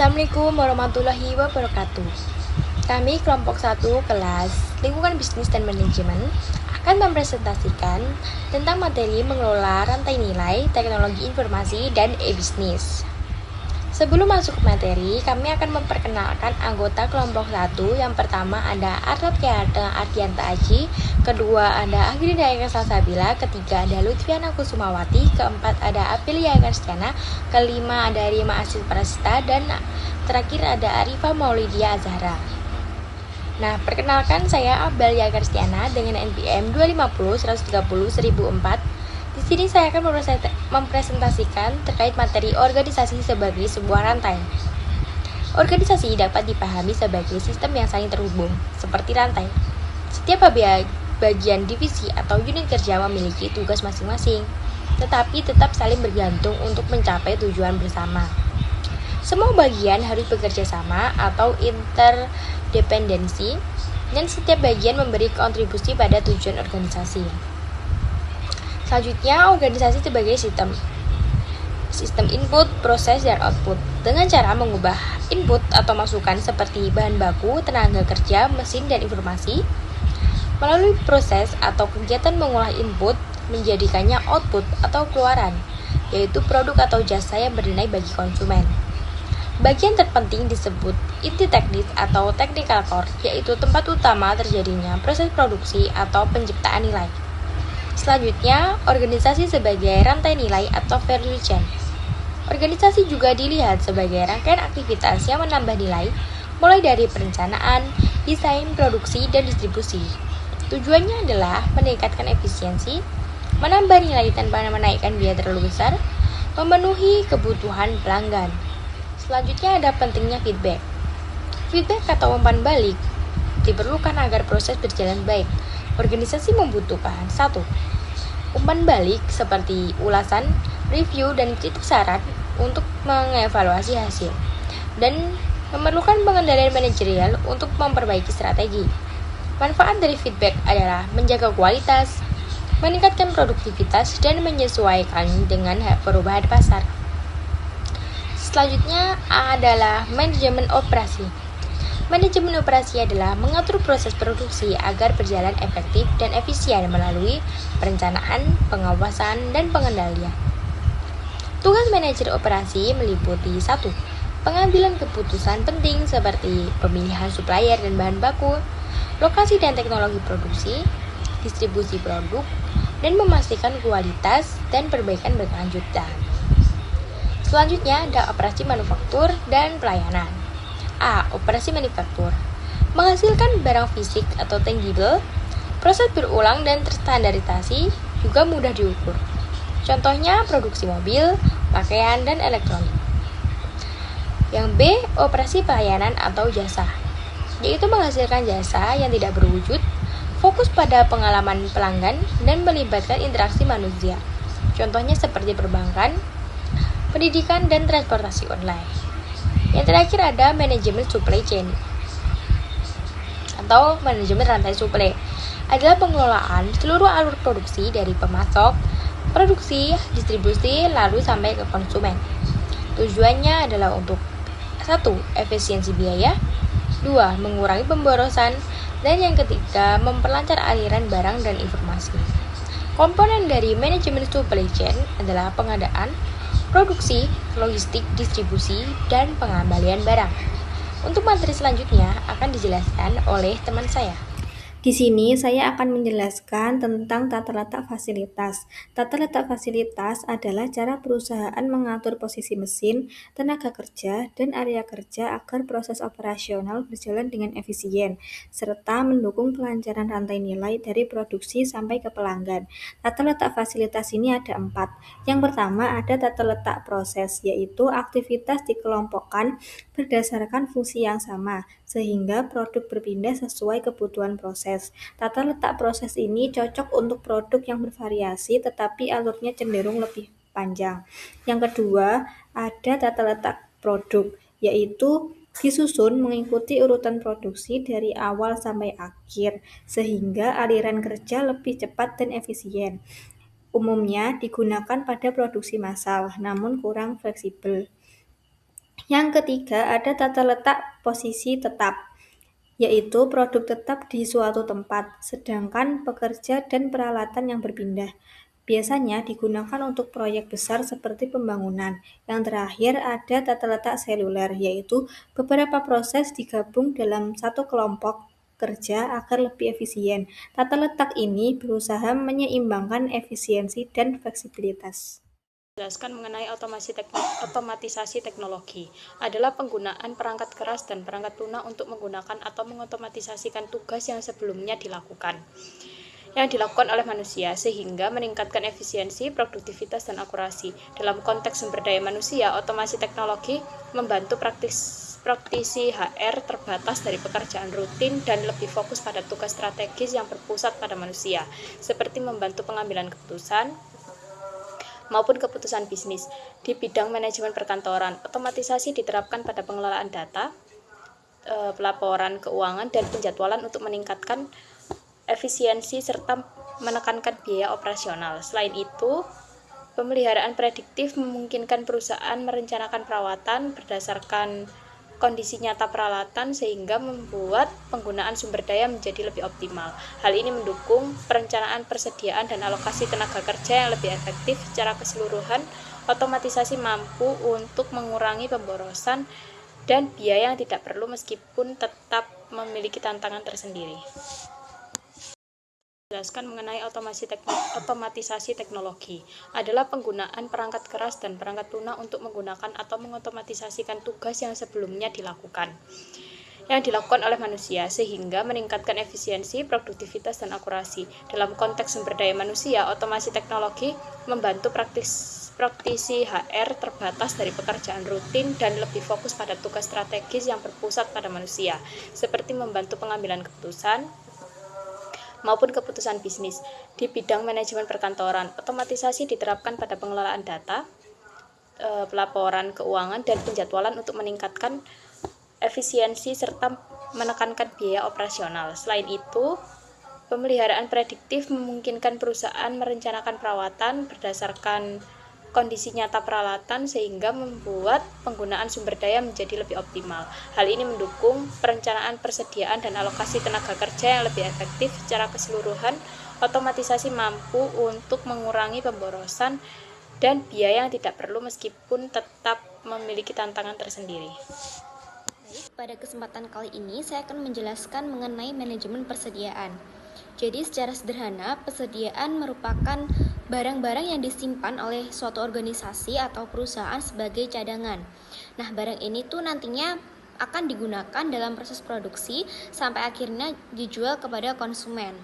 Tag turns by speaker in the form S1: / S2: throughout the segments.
S1: Assalamualaikum warahmatullahi wabarakatuh. Kami kelompok 1 kelas Lingkungan Bisnis dan Manajemen akan mempresentasikan tentang materi mengelola rantai nilai, teknologi informasi, dan e-bisnis. Sebelum masuk ke materi, kami akan memperkenalkan anggota kelompok 1. Yang pertama ada Arnab Ardianta Aji, kedua ada Agridaya Salsabila, ketiga ada Lutfiana Kusumawati, keempat ada Aprilia Karstiana, kelima ada Rima Asis Prasita, dan terakhir ada Arifa Maulidia Azhara. Nah, perkenalkan saya Aprilia Karstiana dengan NPM 250130004. Di sini saya akan mempresentasikan terkait materi organisasi sebagai sebuah rantai. Organisasi dapat dipahami sebagai sistem yang saling terhubung, seperti rantai. Setiap bagian divisi atau unit kerja memiliki tugas masing-masing, tetapi tetap saling bergantung untuk mencapai tujuan bersama. Semua bagian harus bekerja sama atau interdependensi, dan setiap bagian memberi kontribusi pada tujuan organisasi. Selanjutnya, organisasi sebagai sistem input, proses, dan output dengan cara mengubah input atau masukan seperti bahan baku, tenaga kerja, mesin, dan informasi melalui proses atau kegiatan mengolah input menjadikannya output atau keluaran, yaitu produk atau jasa yang bernilai bagi konsumen. Bagian terpenting disebut inti teknis atau technical core, yaitu tempat utama terjadinya proses produksi atau penciptaan nilai. Selanjutnya, organisasi sebagai rantai nilai atau value chain. Organisasi juga dilihat sebagai rangkaian aktivitas yang menambah nilai, mulai dari perencanaan, desain, produksi, dan distribusi. Tujuannya adalah meningkatkan efisiensi, menambah nilai tanpa menaikkan biaya terlalu besar, memenuhi kebutuhan pelanggan. Selanjutnya ada pentingnya feedback. Feedback atau umpan balik diperlukan agar proses berjalan baik. Organisasi membutuhkan 1. Umpan balik seperti ulasan, review, dan kritik saran untuk mengevaluasi hasil, dan memerlukan pengendalian manajerial untuk memperbaiki strategi. Manfaat dari feedback adalah menjaga kualitas, meningkatkan produktivitas, dan menyesuaikan dengan perubahan pasar. Selanjutnya adalah manajemen operasi. Manajemen operasi adalah mengatur proses produksi agar berjalan efektif dan efisien melalui perencanaan, pengawasan, dan pengendalian. Tugas manajer operasi meliputi 1. Pengambilan keputusan penting seperti pemilihan supplier dan bahan baku, lokasi dan teknologi produksi, distribusi produk, dan memastikan kualitas dan perbaikan berkelanjutan. Selanjutnya ada operasi manufaktur dan pelayanan. A. Operasi manufaktur. Menghasilkan barang fisik atau tangible, proses berulang dan terstandarisasi, juga mudah diukur. Contohnya produksi mobil, pakaian, dan elektronik. Yang B. Operasi pelayanan atau jasa, yaitu menghasilkan jasa yang tidak berwujud, fokus pada pengalaman pelanggan, dan melibatkan interaksi manusia. Contohnya seperti perbankan, pendidikan, dan transportasi online. Yang terakhir ada manajemen supply chain atau manajemen rantai suplai, adalah pengelolaan seluruh alur produksi dari pemasok, produksi, distribusi, lalu sampai ke konsumen. Tujuannya adalah untuk 1. Efisiensi biaya, 2. Mengurangi pemborosan, dan yang ketiga memperlancar aliran barang dan informasi. Komponen dari manajemen supply chain adalah pengadaan, produksi, logistik, distribusi, dan pengembalian barang. Untuk materi selanjutnya akan dijelaskan oleh teman saya.
S2: Di sini saya akan menjelaskan tentang tata letak fasilitas. Tata letak fasilitas adalah cara perusahaan mengatur posisi mesin, tenaga kerja, dan area kerja agar proses operasional berjalan dengan efisien, serta mendukung kelancaran rantai nilai dari produksi sampai ke pelanggan. Tata letak fasilitas ini ada 4. Yang pertama ada tata letak proses, yaitu aktivitas dikelompokkan berdasarkan fungsi yang sama, sehingga produk berpindah sesuai kebutuhan proses. Tata letak proses ini cocok untuk produk yang bervariasi tetapi alurnya cenderung lebih panjang. Yang kedua, ada tata letak produk, yaitu disusun mengikuti urutan produksi dari awal sampai akhir, sehingga aliran kerja lebih cepat dan efisien. Umumnya digunakan pada produksi massal, namun kurang fleksibel. Yang ketiga, ada tata letak posisi tetap, yaitu produk tetap di suatu tempat, sedangkan pekerja dan peralatan yang berpindah. Biasanya digunakan untuk proyek besar seperti pembangunan. Yang terakhir ada tata letak seluler, yaitu beberapa proses digabung dalam satu kelompok kerja agar lebih efisien. Tata letak ini berusaha menyeimbangkan efisiensi dan fleksibilitas.
S1: Jelaskan mengenai otomatisasi teknologi adalah penggunaan perangkat keras dan perangkat lunak untuk menggunakan atau mengotomatisasikan tugas yang sebelumnya dilakukan oleh manusia sehingga meningkatkan efisiensi, produktivitas, dan akurasi. Dalam konteks sumber daya manusia, otomasi teknologi membantu praktisi HR terbatas dari pekerjaan rutin dan lebih fokus pada tugas strategis yang berpusat pada manusia, seperti membantu pengambilan keputusan maupun keputusan bisnis. Di bidang manajemen perkantoran, otomatisasi diterapkan pada pengelolaan data, pelaporan keuangan, dan penjadwalan untuk meningkatkan efisiensi serta menekankan biaya operasional. Selain itu, pemeliharaan prediktif memungkinkan perusahaan merencanakan perawatan berdasarkan kondisi nyata peralatan sehingga membuat penggunaan sumber daya menjadi lebih optimal. Hal ini mendukung perencanaan persediaan dan alokasi tenaga kerja yang lebih efektif secara keseluruhan. Otomatisasi mampu untuk mengurangi pemborosan dan biaya yang tidak perlu meskipun tetap memiliki tantangan tersendiri. Jelaskan mengenai otomatisasi teknologi adalah penggunaan perangkat keras dan perangkat lunak untuk menggunakan atau mengotomatisasikan tugas yang sebelumnya dilakukan oleh manusia sehingga meningkatkan efisiensi, produktivitas, dan akurasi. Dalam konteks sumber daya manusia, otomasi teknologi membantu praktisi HR terbatas dari pekerjaan rutin dan lebih fokus pada tugas strategis yang berpusat pada manusia, seperti membantu pengambilan keputusan maupun keputusan bisnis. Di bidang manajemen perkantoran, otomatisasi diterapkan pada pengelolaan data, pelaporan keuangan, dan penjadwalan untuk meningkatkan efisiensi serta menekankan biaya operasional. Selain itu, pemeliharaan prediktif memungkinkan perusahaan merencanakan perawatan berdasarkan kondisi nyata peralatan sehingga membuat penggunaan sumber daya menjadi lebih optimal. Hal ini mendukung perencanaan persediaan dan alokasi tenaga kerja yang lebih efektif secara keseluruhan. Otomatisasi mampu untuk mengurangi pemborosan dan biaya yang tidak perlu meskipun tetap memiliki tantangan tersendiri. Pada kesempatan kali ini saya akan menjelaskan mengenai manajemen persediaan. Jadi secara sederhana, persediaan merupakan barang-barang yang disimpan oleh suatu organisasi atau perusahaan sebagai cadangan. Nah, barang ini tuh nantinya akan digunakan dalam proses produksi sampai akhirnya dijual kepada konsumen.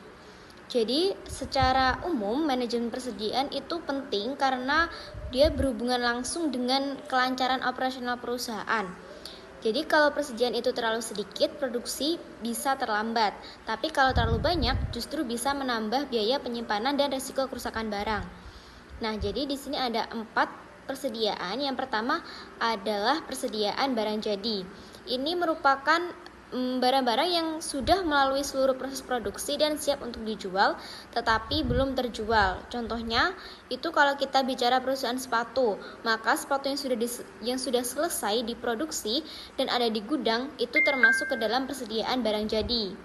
S1: Jadi secara umum manajemen persediaan itu penting karena dia berhubungan langsung dengan kelancaran operasional perusahaan. Jadi kalau persediaan itu terlalu sedikit, produksi bisa terlambat. Tapi kalau terlalu banyak, justru bisa menambah biaya penyimpanan dan risiko kerusakan barang. Nah, jadi di sini ada 4 persediaan. Yang pertama adalah persediaan barang jadi. Ini merupakan barang-barang yang sudah melalui seluruh proses produksi dan siap untuk dijual, tetapi belum terjual. Contohnya, itu kalau kita bicara perusahaan sepatu, maka sepatu yang sudah selesai diproduksi dan ada di gudang, itu termasuk ke dalam persediaan barang jadi.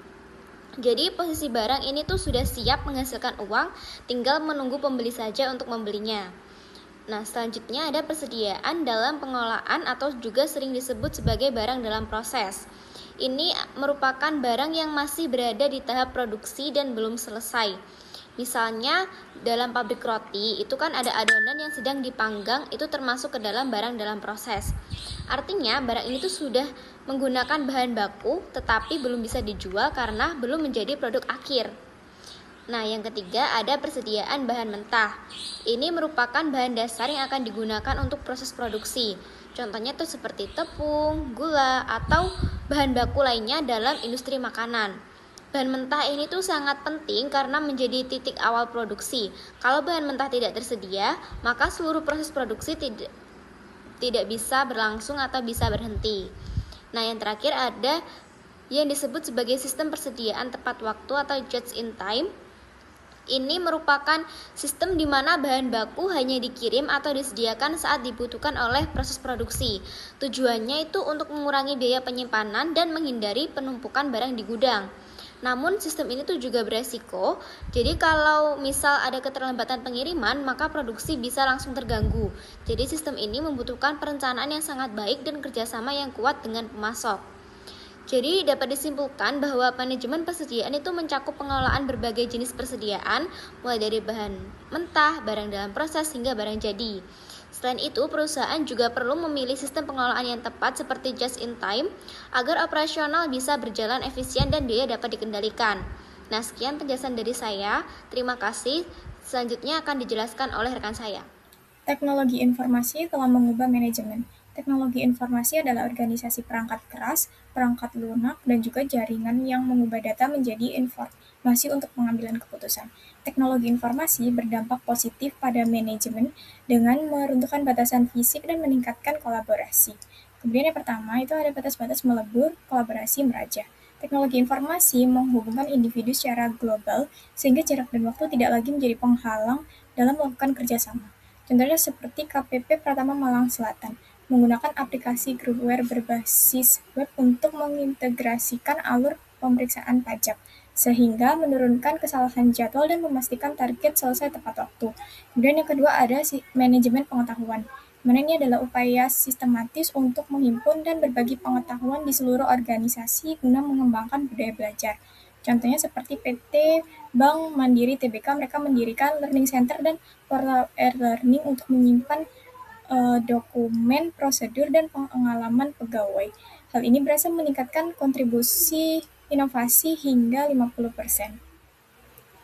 S1: Jadi posisi barang ini tuh sudah siap menghasilkan uang, tinggal menunggu pembeli saja untuk membelinya. Nah, selanjutnya ada persediaan dalam pengolahan atau juga sering disebut sebagai barang dalam proses. Ini merupakan barang yang masih berada di tahap produksi dan belum selesai. Misalnya dalam pabrik roti, itu kan ada adonan yang sedang dipanggang, itu termasuk ke dalam barang dalam proses. Artinya barang ini tuh sudah menggunakan bahan baku tetapi belum bisa dijual karena belum menjadi produk akhir. Nah, yang ketiga ada persediaan bahan mentah. Ini merupakan bahan dasar yang akan digunakan untuk proses produksi. Contohnya tuh seperti tepung, gula, atau bahan baku lainnya dalam industri makanan. Bahan mentah ini tuh sangat penting karena menjadi titik awal produksi. Kalau bahan mentah tidak tersedia, maka seluruh proses produksi tidak bisa berlangsung atau bisa berhenti. Nah, yang terakhir ada yang disebut sebagai sistem persediaan tepat waktu atau just in time. Ini merupakan sistem di mana bahan baku hanya dikirim atau disediakan saat dibutuhkan oleh proses produksi. Tujuannya itu untuk mengurangi biaya penyimpanan dan menghindari penumpukan barang di gudang. Namun sistem ini tuh juga beresiko. Jadi kalau misal ada keterlambatan pengiriman, maka produksi bisa langsung terganggu. Jadi sistem ini membutuhkan perencanaan yang sangat baik dan kerjasama yang kuat dengan pemasok. Jadi dapat disimpulkan bahwa manajemen persediaan itu mencakup pengelolaan berbagai jenis persediaan, mulai dari bahan mentah, barang dalam proses, hingga barang jadi. Selain itu, perusahaan juga perlu memilih sistem pengelolaan yang tepat seperti just in time, agar operasional bisa berjalan efisien dan biaya dapat dikendalikan. Nah, sekian penjelasan dari saya. Terima kasih. Selanjutnya akan dijelaskan oleh rekan saya.
S3: Teknologi informasi telah mengubah manajemen. Teknologi informasi adalah organisasi perangkat keras, perangkat lunak, dan juga jaringan yang mengubah data menjadi informasi untuk pengambilan keputusan. Teknologi informasi berdampak positif pada manajemen dengan meruntuhkan batasan fisik dan meningkatkan kolaborasi. Kemudian yang pertama itu ada batas-batas melebur, kolaborasi meraja. Teknologi informasi menghubungkan individu secara global sehingga jarak dan waktu tidak lagi menjadi penghalang dalam melakukan kerjasama. Contohnya seperti KPP Pratama Malang Selatan, menggunakan aplikasi groupware berbasis web untuk mengintegrasikan alur pemeriksaan pajak, sehingga menurunkan kesalahan jadwal dan memastikan target selesai tepat waktu. Kemudian yang kedua ada manajemen pengetahuan. Mana ini adalah upaya sistematis untuk menghimpun dan berbagi pengetahuan di seluruh organisasi guna mengembangkan budaya belajar. Contohnya seperti PT Bank Mandiri Tbk, mereka mendirikan learning center dan portal e-learning untuk menyimpan dokumen, prosedur, dan pengalaman pegawai. Hal ini berhasil meningkatkan kontribusi inovasi hingga 50%.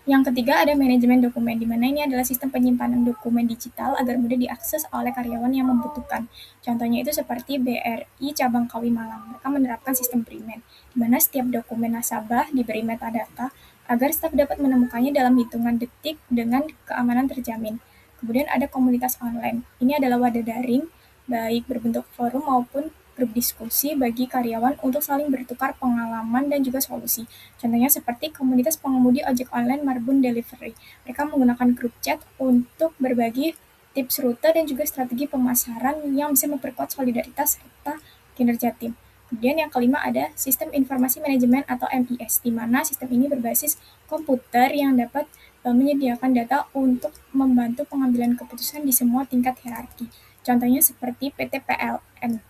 S3: Yang ketiga ada manajemen dokumen, di mana ini adalah sistem penyimpanan dokumen digital agar mudah diakses oleh karyawan yang membutuhkan. Contohnya itu seperti BRI Cabang Kawi Malang, mereka menerapkan sistem Primen, di mana setiap dokumen nasabah diberi metadata agar staf dapat menemukannya dalam hitungan detik dengan keamanan terjamin. Kemudian ada komunitas online, ini adalah wadah daring, baik berbentuk forum maupun grup diskusi bagi karyawan untuk saling bertukar pengalaman dan juga solusi. Contohnya seperti komunitas pengemudi ojek online Marbun Delivery. Mereka menggunakan grup chat untuk berbagi tips rute dan juga strategi pemasaran yang bisa memperkuat solidaritas serta kinerja tim. Kemudian yang kelima ada sistem informasi manajemen atau MIS, di mana sistem ini berbasis komputer yang dapat menyediakan data untuk membantu pengambilan keputusan di semua tingkat hierarki. Contohnya seperti PT PLN.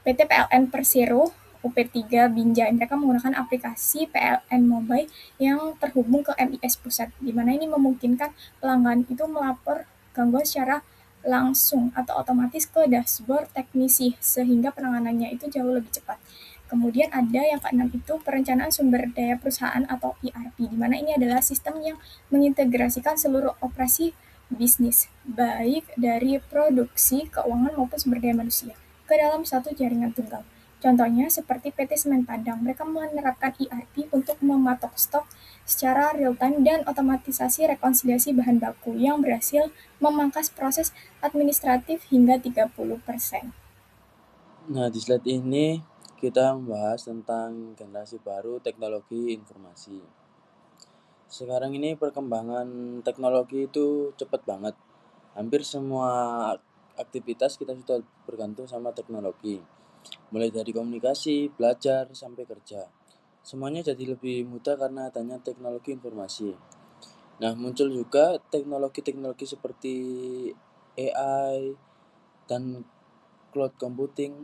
S3: PT PLN Persero UP3 Binjai, mereka menggunakan aplikasi PLN Mobile yang terhubung ke MIS Pusat, di mana ini memungkinkan pelanggan itu melapor gangguan secara langsung atau otomatis ke dashboard teknisi, sehingga penanganannya itu jauh lebih cepat. Kemudian ada yang keenam itu perencanaan sumber daya perusahaan atau ERP, di mana ini adalah sistem yang mengintegrasikan seluruh operasi bisnis, baik dari produksi, keuangan maupun sumber daya manusia, ke dalam satu jaringan tunggal. Contohnya seperti PT Semen Padang, mereka menerapkan ERP untuk mematok stok secara real-time dan otomatisasi rekonsiliasi bahan baku yang berhasil memangkas proses administratif hingga 30%.
S4: Nah, di slide ini kita membahas tentang generasi baru teknologi informasi. Sekarang ini perkembangan teknologi itu cepat banget. Hampir semua aktivitas kita sudah bergantung sama teknologi. Mulai dari komunikasi, belajar, sampai kerja. Semuanya jadi lebih mudah karena adanya teknologi informasi. Nah, muncul juga teknologi-teknologi seperti AI dan cloud computing.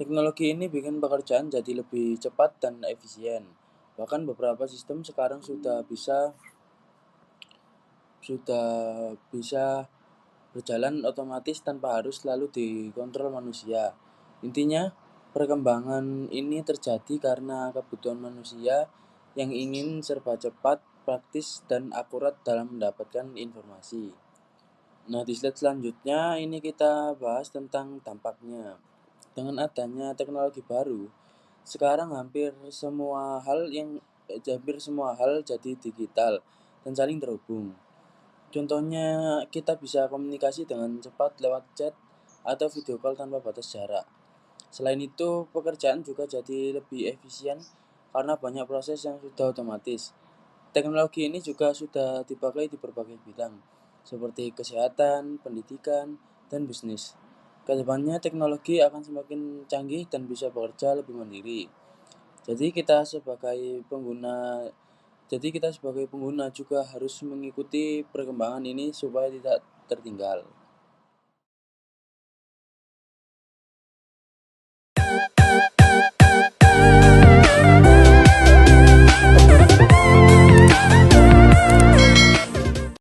S4: Teknologi ini bikin pekerjaan jadi lebih cepat dan efisien. Bahkan beberapa sistem sekarang sudah bisa berjalan otomatis tanpa harus selalu dikontrol manusia. Intinya, perkembangan ini terjadi karena kebutuhan manusia yang ingin serba cepat, praktis, dan akurat dalam mendapatkan informasi. Nah, di slide selanjutnya ini kita bahas tentang dampaknya. Dengan adanya teknologi baru, sekarang hampir semua hal jadi digital dan saling terhubung. Contohnya, kita bisa komunikasi dengan cepat lewat chat atau video call tanpa batas jarak. Selain itu, pekerjaan juga jadi lebih efisien karena banyak proses yang sudah otomatis. Teknologi ini juga sudah dipakai di berbagai bidang, seperti kesehatan, pendidikan, dan bisnis. Kedepannya teknologi akan semakin canggih dan bisa bekerja lebih mandiri. Jadi kita sebagai pengguna juga harus mengikuti perkembangan ini supaya tidak tertinggal.